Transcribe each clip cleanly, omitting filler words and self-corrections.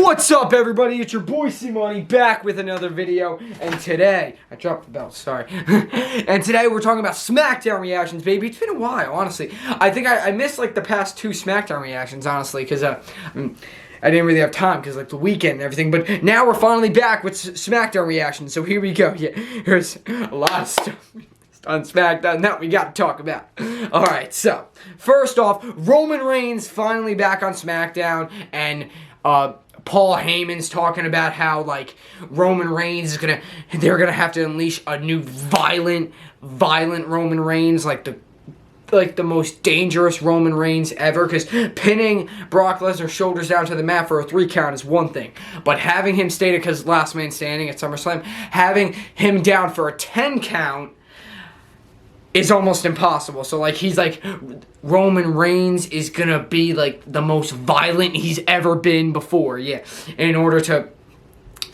What's up, everybody? It's your boy C-Money back with another video, and today I dropped the bell. Sorry. And today we're talking about Smackdown reactions, baby. It's been a while, honestly. I think I missed like the past 2 Smackdown reactions, honestly, because I didn't really have time because like the weekend and everything. But now we're finally back with Smackdown reactions. So here we go. Yeah, here's a lot of stuff on Smackdown that we got to talk about. Alright, so first off, Roman Reigns finally back on Smackdown, and Paul Heyman's talking about how like Roman Reigns is they're gonna have to unleash a new violent Roman Reigns, like the most dangerous Roman Reigns ever, because pinning Brock Lesnar's shoulders down to the mat for a 3 count is one thing, but having him stated because last man standing at SummerSlam, having him down for a 10 count is almost impossible. So like he's like, Roman Reigns is gonna be like the most violent he's ever been before, yeah, in order to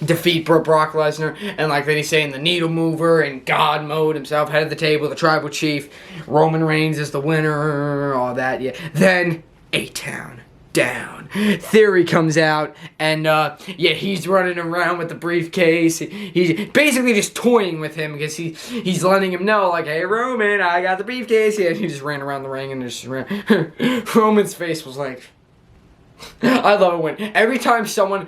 defeat Brock Lesnar. And like then he's saying the needle mover and God mode himself, head of the table, the tribal chief, Roman Reigns is the winner, all that, yeah. Then A-Town down. Theory comes out, and yeah, he's running around with the briefcase. He's basically just toying with him because he's letting him know, like, hey Roman, I got the briefcase. Yeah, and he just ran around the ring and just ran. Roman's face was like, I love it when every time someone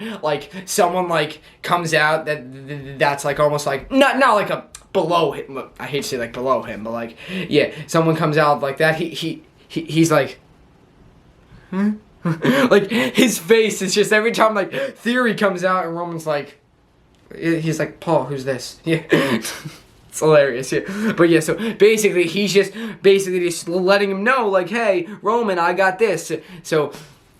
comes out that's like almost like not like a below him. I hate to say like below him, but like, yeah, someone comes out like that. He's like, like his face is just every time like Theory comes out and Roman's like, he's like, Paul, who's this? Yeah. It's hilarious, yeah. But yeah, so basically he's just letting him know like, hey Roman, I got this. So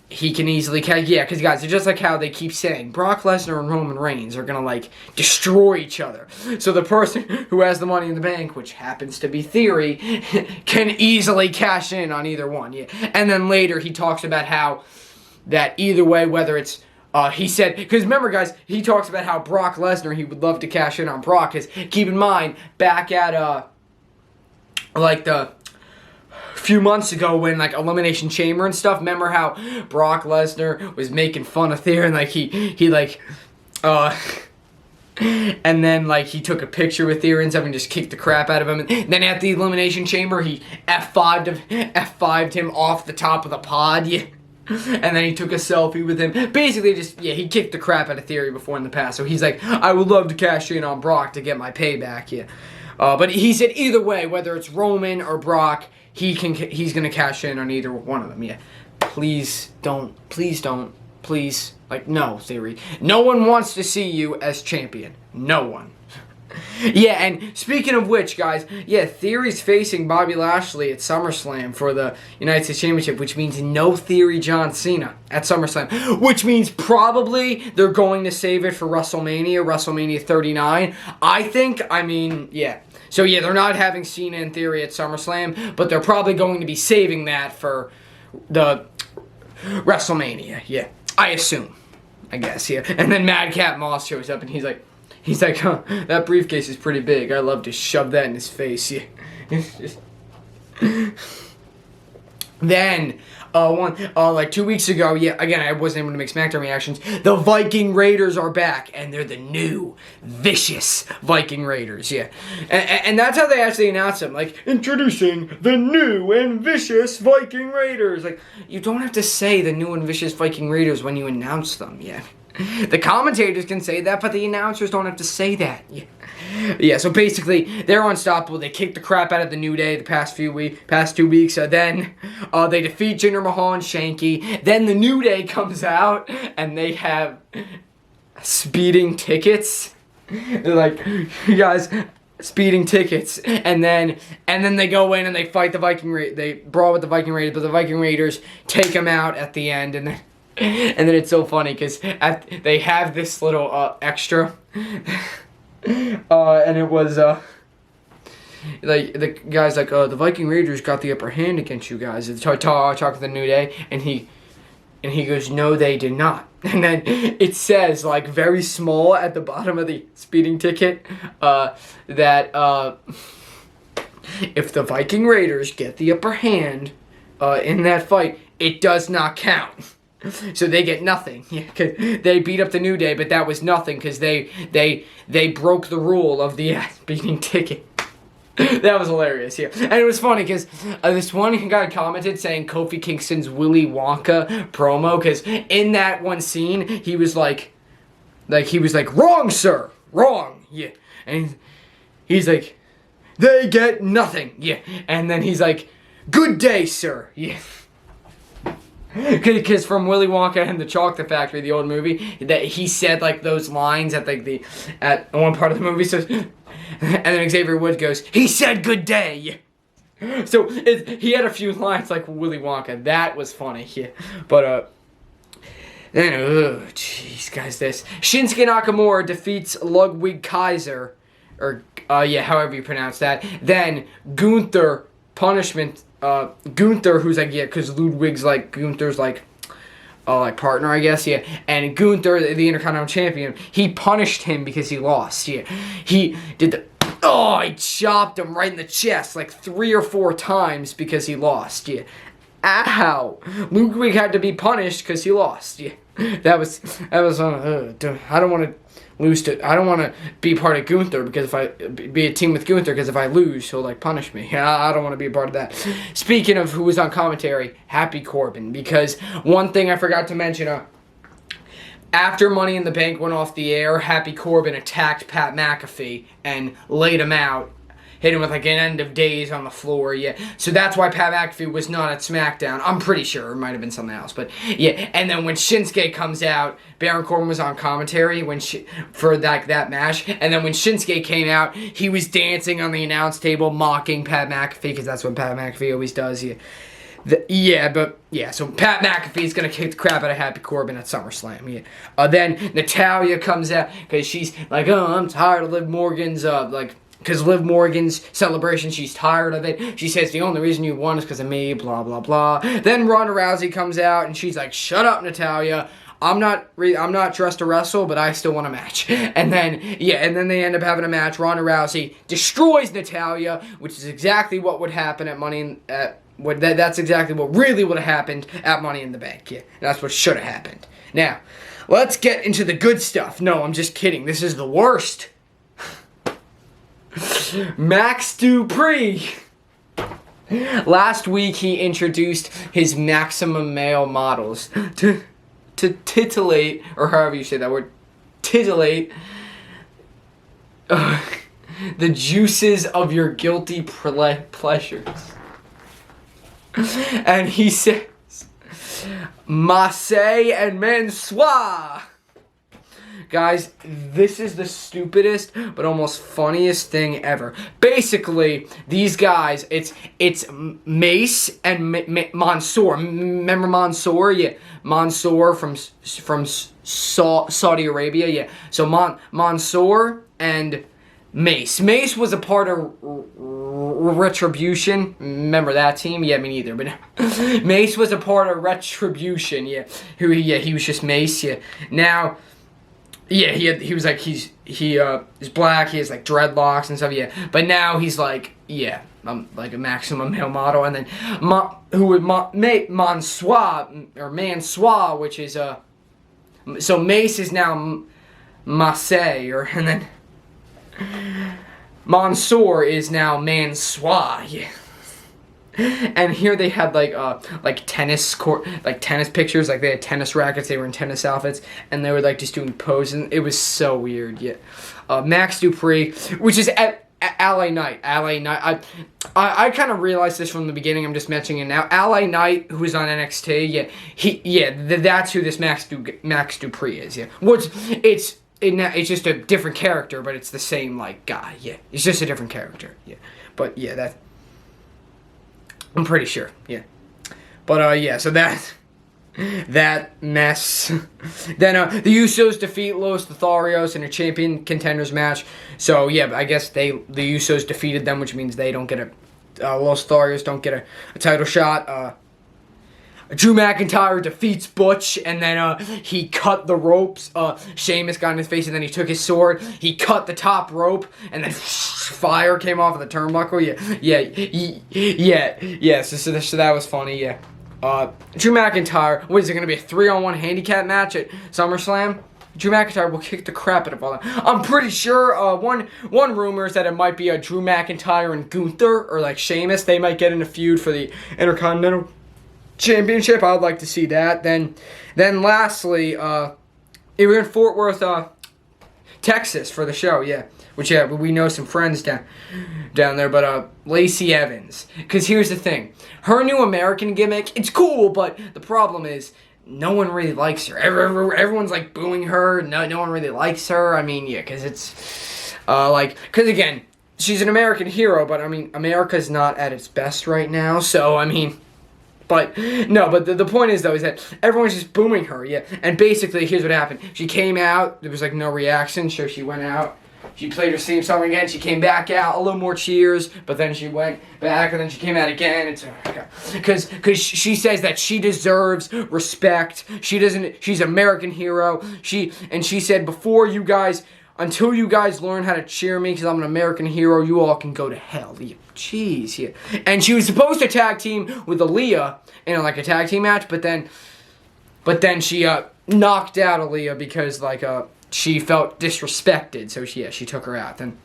he can easily catch, yeah, because guys, it's just like how they keep saying Brock Lesnar and Roman Reigns are gonna like destroy each other. So the person who has the Money in the Bank, which happens to be Theory, can easily cash in on either one, yeah. And then later he talks about how that either way, whether it's he said, because remember guys, he talks about how Brock Lesnar, he would love to cash in on Brock, because keep in mind, back at like the few months ago when like Elimination Chamber and stuff, remember how Brock Lesnar was making fun of Theory, and like he like and then like he took a picture with Theory and stuff and just kicked the crap out of him, and then at the Elimination Chamber he F5'd him off the top of the pod, yeah. And then he took a selfie with him. Basically just, yeah, he kicked the crap out of Theory before in the past. So he's like, I would love to cash in on Brock to get my payback, yeah. But he said either way, whether it's Roman or Brock, he's gonna cash in on either one of them, yeah. Please don't, like, no, Theory. No one wants to see you as champion. No one. Yeah, and speaking of which, guys, yeah, Theory's facing Bobby Lashley at SummerSlam for the United States Championship, which means no Theory John Cena at SummerSlam, which means probably they're going to save it for WrestleMania 39. I mean, yeah. So yeah, they're not having Cena and Theory at SummerSlam, but they're probably going to be saving that for the WrestleMania, yeah. I assume. I guess, yeah. And then Madcap Moss shows up and he's like, huh, that briefcase is pretty big. I'd love to shove that in his face, yeah. Then, like 2 weeks ago, yeah, again, I wasn't able to make Smackdown reactions. The Viking Raiders are back, and they're the new, vicious Viking Raiders, yeah. And that's how they actually announced them, like, introducing the new and vicious Viking Raiders. Like, you don't have to say the new and vicious Viking Raiders when you announce them, yeah. The commentators can say that, but the announcers don't have to say that. Yeah, so basically, they're unstoppable. They kicked the crap out of the New Day the past 2 weeks. Then they defeat Jinder Mahal and Shanky. Then the New Day comes out, and they have speeding tickets. They're like, you guys, speeding tickets. And then they go in and they fight the Viking Raiders. They brawl with the Viking Raiders, but the Viking Raiders take them out at the end, and then it's so funny because they have this little extra, and it was like the guy's like, the Viking Raiders got the upper hand against you guys. It's talk to the New Day, and he goes, no, they did not. And then it says like very small at the bottom of the speeding ticket that if the Viking Raiders get the upper hand in that fight, it does not count. So they get nothing. Yeah, 'cause they beat up the New Day, but that was nothing because they broke the rule of the beating ticket. That was hilarious, yeah. And it was funny because this one guy commented saying Kofi Kingston's Willy Wonka promo, because in that one scene, he was like, wrong, sir, wrong, yeah. And he's like, they get nothing, yeah. And then he's like, good day, sir, yeah. Because from Willy Wonka and the Chocolate Factory, the old movie, that he said like those lines at at one part of the movie. So, and then Xavier Woods goes, "He said good day." So he had a few lines like Willy Wonka. That was funny. Yeah, but then jeez, guys, this Shinsuke Nakamura defeats Ludwig Kaiser, or however you pronounce that. Then Gunther punishment. Gunther, who's like, yeah, because Ludwig's like Gunther's like partner, I guess, yeah. And Gunther, the Intercontinental Champion, he punished him because he lost, yeah. He did he chopped him right in the chest like 3 or 4 times because he lost, yeah. Ow! Ludwig had to be punished because he lost, yeah. That was I don't want to lose to. I don't want to be part of Gunther because if I be a team with Gunther, because if I lose, he'll like punish me. I don't want to be a part of that. Speaking of who was on commentary, Happy Corbin, because one thing I forgot to mention. After Money in the Bank went off the air, Happy Corbin attacked Pat McAfee and laid him out. Hit him with like an end of days on the floor, yeah. So that's why Pat McAfee was not at Smackdown. I'm pretty sure. It might have been something else, but yeah. And then when Shinsuke comes out, Baron Corbin was on commentary for that match. And then when Shinsuke came out, he was dancing on the announce table, mocking Pat McAfee, because that's what Pat McAfee always does, yeah. So Pat McAfee is going to kick the crap out of Happy Corbin at SummerSlam, yeah. Then Natalya comes out, because she's like, I'm tired of Liv Morgan's, because Liv Morgan's celebration, she's tired of it. She says the only reason you won is because of me, blah, blah, blah. Then Ronda Rousey comes out, and she's like, shut up, Natalya. I'm not dressed to wrestle, but I still want a match. And then they end up having a match. Ronda Rousey destroys Natalya, which is exactly what would happen at that's exactly what really would have happened at Money in the Bank. Yeah, that's what should have happened. Now, let's get into the good stuff. No, I'm just kidding. This is the worst. Max Dupree. Last week he introduced his Maximum Male models to titillate, or however you say that word, titillate the juices of your guilty pleasures. And he says, Marseille and Mansoir. Guys, this is the stupidest but almost funniest thing ever. Basically, these guys, it's Mace and Mansoor. Remember Mansoor? Yeah, Mansoor from Saudi Arabia. Yeah, so Mansoor and Mace. Mace was a part of Retribution. Remember that team? Yeah, me neither. But Mace was a part of Retribution. Yeah, he was just Mace. Yeah, now. Yeah, he was like he's black. He has like dreadlocks and stuff. Yeah, but now he's like like a Maximum Male model. And then Mansoir, which is so Mace is now Marseille, and then Mansoor is now Mansoir. Yeah. And here they had like tennis court, like tennis pictures, like they had tennis rackets, they were in tennis outfits, and they were like just doing poses. It was so weird. Yeah, Max Dupree, which is at LA Knight. I kind of realized this from the beginning. I'm just mentioning it now. LA Knight, who was on NXT, that's who this Max Dupree is. Yeah, it's just a different character, but it's the same like guy. Yeah, it's just a different character. Yeah, but yeah, that. I'm pretty sure, yeah. But, so that mess. Then, the Usos defeat Los Lotharios in a champion contenders match. So, yeah, I guess the Usos defeated them, which means they don't get Los Lotharios don't get a title shot. Drew McIntyre defeats Butch, and then he cut the ropes. Sheamus got in his face, and then he took his sword. He cut the top rope, and then fire came off of the turnbuckle. Yeah. So that was funny. Yeah. Drew McIntyre, what is it going to be, a 3-on-1 handicap match at SummerSlam? Drew McIntyre will kick the crap out of all that. I'm pretty sure, one rumor is that it might be a Drew McIntyre and Gunther, or like Sheamus. They might get in a feud for the Intercontinental Championship. I would like to see that. Then lastly, we're in Fort Worth, Texas for the show, yeah. Which, yeah, we know some friends down there, but Lacey Evans. Because here's the thing. Her new American gimmick, it's cool, but the problem is no one really likes her. Everyone's, like, booing her. No one really likes her. I mean, yeah, because it's, because, again, she's an American hero, but, I mean, America's not at its best right now, so, I mean... But, no, but the point is, though, is that everyone's just booming her, yeah. And basically, here's what happened. She came out, there was, like, no reaction, so she went out. She played her theme song again, she came back out, a little more cheers, but then she went back, and then she came out again. It's because she says that she deserves respect. She's an American hero. She said, until you guys learn how to cheer me, because I'm an American hero, you all can go to hell. Yeah, jeez, yeah. And she was supposed to tag team with Aaliyah in like a tag team match, but then she knocked out Aaliyah because she felt disrespected, so she took her out. Then,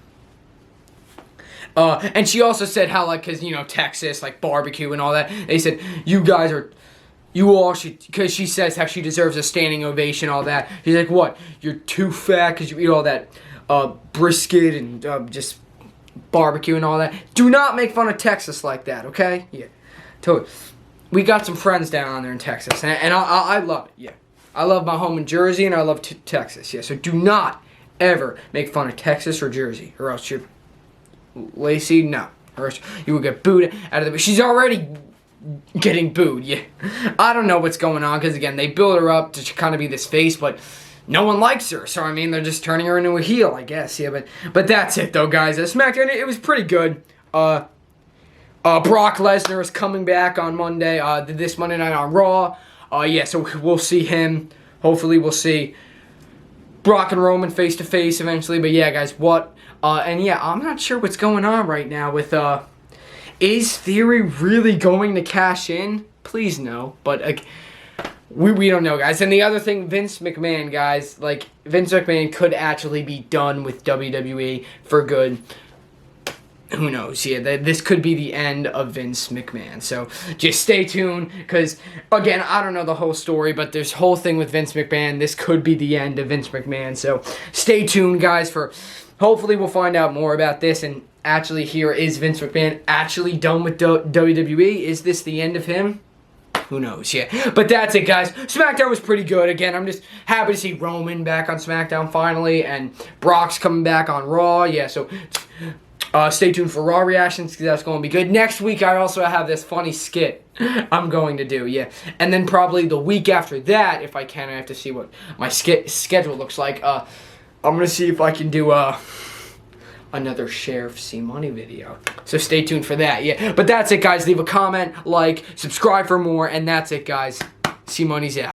and she also said how because Texas barbecue and all that. They said you all should, because she says how she deserves a standing ovation, all that. She's like, what? You're too fat because you eat all that brisket and just barbecue and all that. Do not make fun of Texas like that, okay? Yeah, totally. We got some friends down there in Texas, and I love it. Yeah, I love my home in Jersey, and I love Texas. Yeah, so do not ever make fun of Texas or Jersey, or else you're Lacey. No, or else you will get booed out of the. She's already getting booed. Yeah, I don't know what's going on because again they build her up to kind of be this face, but no one likes her. So I mean they're just turning her into a heel, I guess. Yeah, but that's it though, guys. SmackDown, it was pretty good. Brock Lesnar is coming back on Monday. This Monday night on Raw. Yeah, so we'll see him. Hopefully we'll see Brock and Roman face to face eventually. But yeah, guys, and yeah, I'm not sure what's going on right now with is Theory really going to cash in? Please no. But we don't know, guys. And the other thing, Vince McMahon, guys, Vince McMahon could actually be done with WWE for good. Who knows? Yeah, this could be the end of Vince McMahon. So just stay tuned, because again, I don't know the whole story, but this whole thing with Vince McMahon, this could be the end of Vince McMahon. So stay tuned, guys, for hopefully we'll find out more about this. And actually, here is Vince McMahon actually done with WWE? Is this the end of him? Who knows? Yeah, but that's it, guys. SmackDown was pretty good. Again, I'm just happy to see Roman back on SmackDown finally, and Brock's coming back on Raw. Yeah, so. Stay tuned for Raw reactions, because that's going to be good. Next week, I also have this funny skit I'm going to do, yeah. And then probably the week after that, if I can, I have to see what my schedule looks like. I'm going to see if I can do another Sheriff C Money video. So stay tuned for that, yeah. But that's it, guys. Leave a comment, subscribe for more, and that's it, guys. C Money's out.